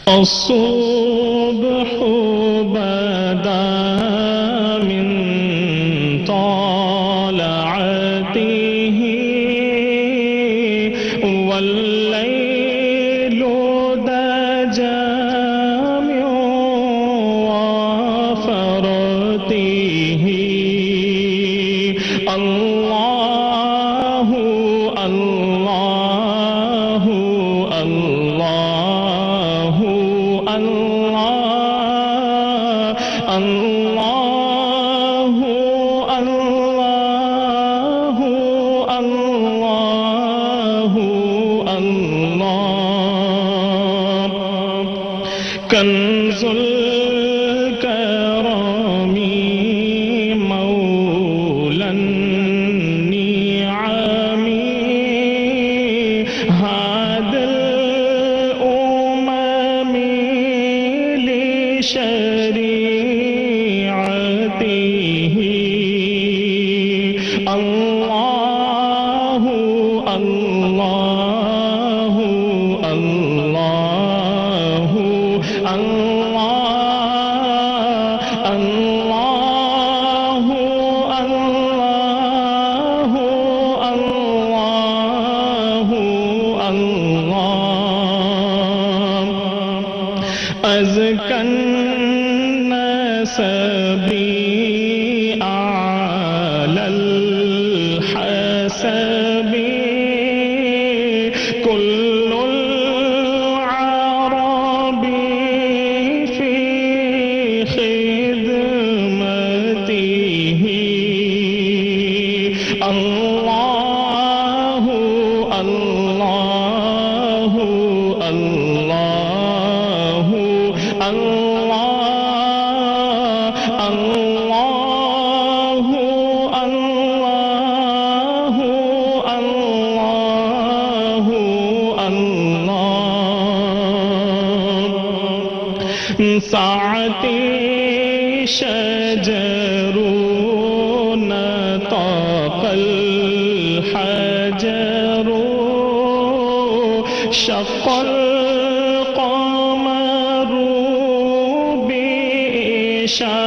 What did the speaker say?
الصبح بدا من طلعته والليل دجى من وفرته الله الله الله الله الله الله الله الله كنز الكرم مولى النعم هذا الأمم لشريعته الله الله الله الله الله الله الله الله أزكى النسب أعلى الحسب كل العرب في خدمته الله الله الله الله الله الله الله الله ساعتي شجر نطق الحجر شق القمر بإشارته